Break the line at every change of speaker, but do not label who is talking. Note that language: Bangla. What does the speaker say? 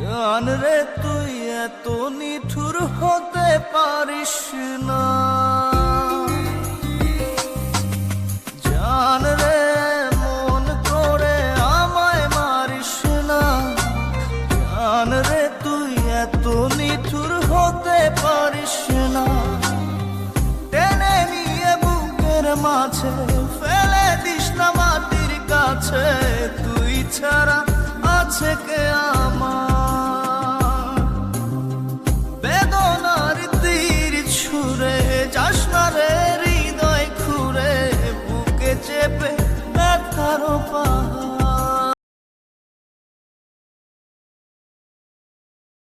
জান রে তুই এত নিঠুর হতে পারিস না, জান রে মন করে আমায় মারিস না, জান রে তুই এত নিঠুর হতে পারিস না। টেনে নিয়ে বুকের মাঝে ফেলে দিস না মাটির কাছে, তুই ছাড়া আছে কে আমার।